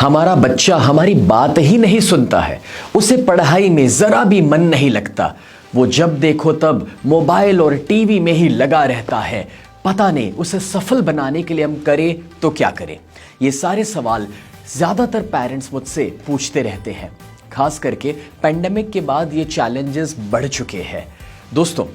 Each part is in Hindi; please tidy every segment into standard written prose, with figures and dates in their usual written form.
हमारा बच्चा हमारी बात ही नहीं सुनता है, उसे पढ़ाई में जरा भी मन नहीं लगता, वो जब देखो तब मोबाइल और टीवी में ही लगा रहता है। पता नहीं उसे सफल बनाने के लिए हम करें तो क्या करें। ये सारे सवाल ज्यादातर पेरेंट्स मुझसे पूछते रहते हैं। खास करके पेंडेमिक के बाद ये चैलेंजेस बढ़ चुके हैं। दोस्तों,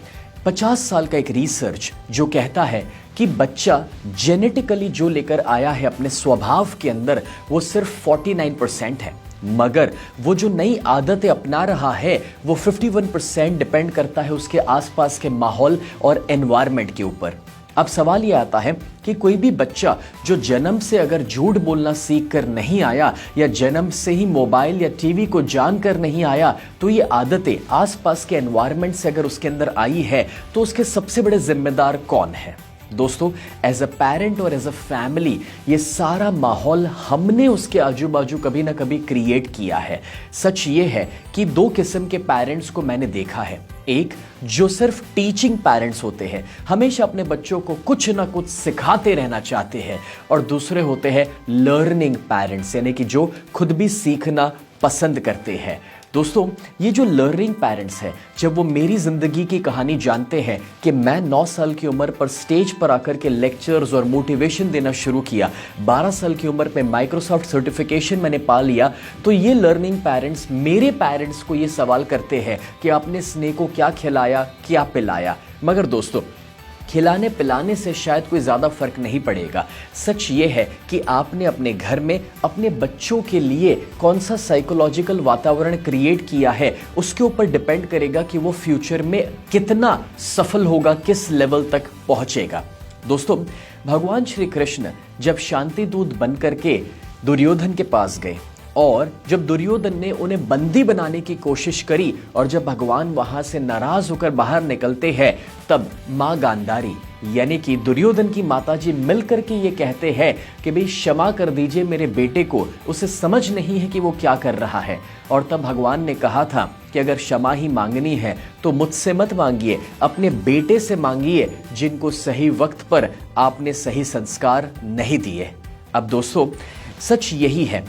50 साल का एक रिसर्च जो कहता है कि बच्चा जेनेटिकली जो लेकर आया है अपने स्वभाव के अंदर वो सिर्फ 49% है, मगर वो जो नई आदतें अपना रहा है वो 51% डिपेंड करता है उसके आसपास के माहौल और एनवायरनमेंट के ऊपर। अब सवाल ये आता है कि कोई भी बच्चा जो जन्म से अगर झूठ बोलना सीख कर नहीं आया या जन्म से ही मोबाइल या टीवी को जानकर नहीं आया, तो ये आदतें आसपास के एनवायरनमेंट से अगर उसके अंदर आई है तो उसके सबसे बड़े जिम्मेदार कौन है? दोस्तों, एज अ पेरेंट और एज अ फैमिली ये सारा माहौल हमने उसके आजू बाजू कभी ना कभी क्रिएट किया है। सच ये है कि दो किस्म के पेरेंट्स को मैंने देखा है। एक जो सिर्फ टीचिंग पेरेंट्स होते हैं, हमेशा अपने बच्चों को कुछ ना कुछ सिखाते रहना चाहते हैं, और दूसरे होते हैं लर्निंग पेरेंट्स, यानी कि जो खुद भी सीखना पसंद करते हैं। दोस्तों, ये जो लर्निंग पेरेंट्स हैं, जब वो मेरी जिंदगी की कहानी जानते हैं कि मैं 9 साल की उम्र पर स्टेज पर आकर के लेक्चर्स और मोटिवेशन देना शुरू किया, 12 साल की उम्र पे माइक्रोसॉफ्ट सर्टिफिकेशन मैंने पा लिया, तो ये लर्निंग पेरेंट्स मेरे पेरेंट्स को ये सवाल करते हैं कि आपने स्नेह को क्या खिलाया, क्या पिलाया। मगर दोस्तों, खिलाने पिलाने से शायद कोई ज़्यादा फर्क नहीं पड़ेगा। सच ये है कि आपने अपने घर में अपने बच्चों के लिए कौन सा साइकोलॉजिकल वातावरण क्रिएट किया है, उसके ऊपर डिपेंड करेगा कि वो फ्यूचर में कितना सफल होगा, किस लेवल तक पहुंचेगा। दोस्तों, भगवान श्री कृष्ण जब शांति दूत बन करके दुर्योधन के पास गए और जब दुर्योधन ने उन्हें बंदी बनाने की कोशिश करी और जब भगवान वहां से नाराज होकर बाहर निकलते हैं, तब माँ गांधारी यानी कि दुर्योधन की माताजी मिलकर के ये कहते हैं कि भाई क्षमा कर दीजिए मेरे बेटे को, उसे समझ नहीं है कि वो क्या कर रहा है। और तब भगवान ने कहा था कि अगर क्षमा ही मांगनी है तो मुझसे मत मांगिए, अपने बेटे से मांगिए जिनको सही वक्त पर आपने सही संस्कार नहीं दिए। अब दोस्तों, सच यही है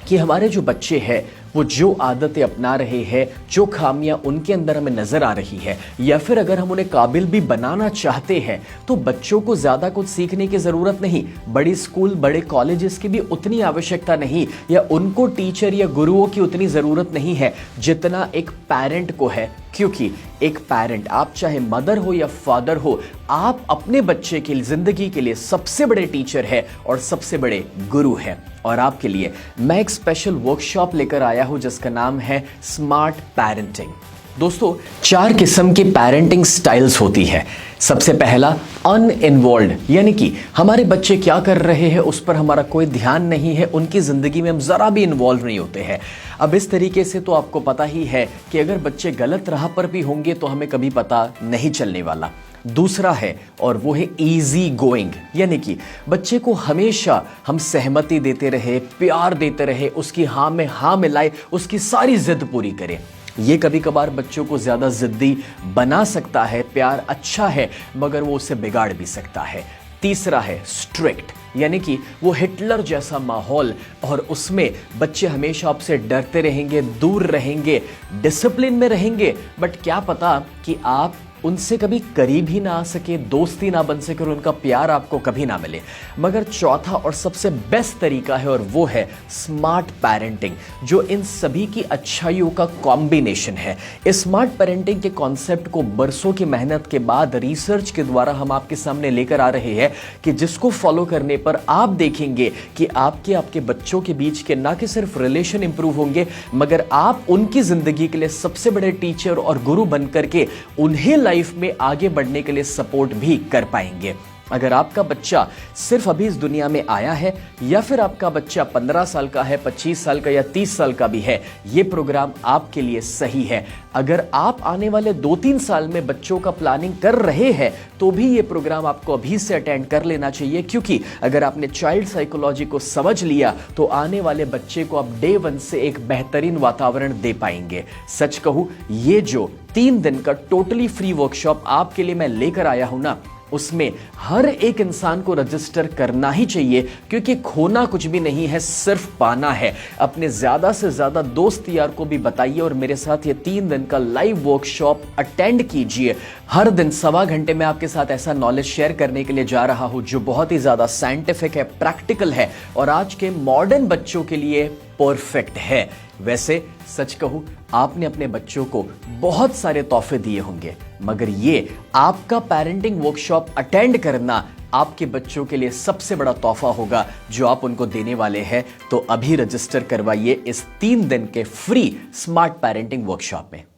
कि हमारे जो बच्चे हैं वो जो आदतें अपना रहे हैं, जो खामियां उनके अंदर हमें नजर आ रही है, या फिर अगर हम उन्हें काबिल भी बनाना चाहते हैं तो बच्चों को ज्यादा कुछ सीखने की जरूरत नहीं, बड़ी स्कूल बड़े कॉलेजेस की भी उतनी आवश्यकता नहीं, या उनको टीचर या गुरुओं की उतनी जरूरत नहीं है जितना एक पेरेंट को है। क्योंकि एक पेरेंट, आप चाहे मदर हो या फादर हो, आप अपने बच्चे की जिंदगी के लिए सबसे बड़े टीचर है और सबसे बड़े गुरु है। और आपके लिए मैं एक स्पेशल वर्कशॉप लेकर आया हूं जिसका नाम है स्मार्ट पेरेंटिंग। दोस्तों, 4 किस्म की पेरेंटिंग स्टाइल्स होती है। सबसे पहला अनइन्वॉल्व्ड, यानी कि हमारे बच्चे क्या कर रहे हैं उस पर हमारा कोई ध्यान नहीं है, उनकी जिंदगी में हम जरा भी इन्वॉल्व नहीं होते हैं। अब इस तरीके से तो आपको पता ही है कि अगर बच्चे गलत राह पर भी होंगे तो हमें कभी पता नहीं चलने वाला। दूसरा है, और वो है इजी गोइंग, यानी कि बच्चे को हमेशा हम सहमति देते रहे, प्यार देते रहे, उसकी हाँ में हाँ मिलाए, उसकी सारी जिद पूरी करें। ये कभी कभार बच्चों को ज्यादा जिद्दी बना सकता है। प्यार अच्छा है मगर वो उसे बिगाड़ भी सकता है। तीसरा है स्ट्रिक्ट, यानी कि वो हिटलर जैसा माहौल, और उसमें बच्चे हमेशा आपसे डरते रहेंगे, दूर रहेंगे, डिसिप्लिन में रहेंगे, बट क्या पता कि आप उनसे कभी करीब ही ना आ सके, दोस्ती ना बन सके और उनका प्यार आपको कभी ना मिले। मगर चौथा और सबसे बेस्ट तरीका है और वो है स्मार्ट पेरेंटिंग, जो इन सभी की अच्छाइयों का कॉम्बिनेशन है। इस स्मार्ट पेरेंटिंग के कॉन्सेप्ट को बरसों की मेहनत के बाद रिसर्च के द्वारा हम आपके सामने लेकर आ रहे हैं कि जिसको फॉलो करने पर आप देखेंगे कि आपके बच्चों के बीच के ना कि सिर्फ रिलेशन इंप्रूव होंगे, मगर आप उनकी जिंदगी के लिए सबसे बड़े टीचर और गुरु बनकर के उन्हें लाइफ में आगे बढ़ने के लिए सपोर्ट भी कर पाएंगे। अगर आपका बच्चा सिर्फ अभी इस दुनिया में आया है, या फिर आपका बच्चा 15 साल का है, 25 साल का या 30 साल का भी है, ये प्रोग्राम आपके लिए सही है। अगर आप आने वाले 2-3 साल में बच्चों का प्लानिंग कर रहे हैं तो भी ये प्रोग्राम आपको अभी से अटेंड कर लेना चाहिए, क्योंकि अगर आपने चाइल्ड साइकोलॉजी को समझ लिया तो आने वाले बच्चे को आप डे 1 से एक बेहतरीन वातावरण दे पाएंगे। सच कहूं, ये जो 3 दिन का टोटली फ्री वर्कशॉप आपके लिए मैं लेकर आया हूं ना, उसमें हर एक इंसान को रजिस्टर करना ही चाहिए, क्योंकि खोना कुछ भी नहीं है, सिर्फ पाना है। अपने ज़्यादा से ज़्यादा दोस्त यार को भी बताइए और मेरे साथ ये 3 दिन का लाइव वर्कशॉप अटेंड कीजिए। हर दिन 1.25 घंटे में आपके साथ ऐसा नॉलेज शेयर करने के लिए जा रहा हूं जो बहुत ही ज़्यादा साइंटिफिक है, प्रैक्टिकल है और आज के मॉडर्न बच्चों के लिए परफेक्ट है। वैसे सच कहूं, आपने अपने बच्चों को बहुत सारे तोहफे दिए होंगे, मगर ये आपका पेरेंटिंग वर्कशॉप अटेंड करना आपके बच्चों के लिए सबसे बड़ा तोहफा होगा जो आप उनको देने वाले हैं। तो अभी रजिस्टर करवाइए इस 3 दिन के फ्री स्मार्ट पेरेंटिंग वर्कशॉप में।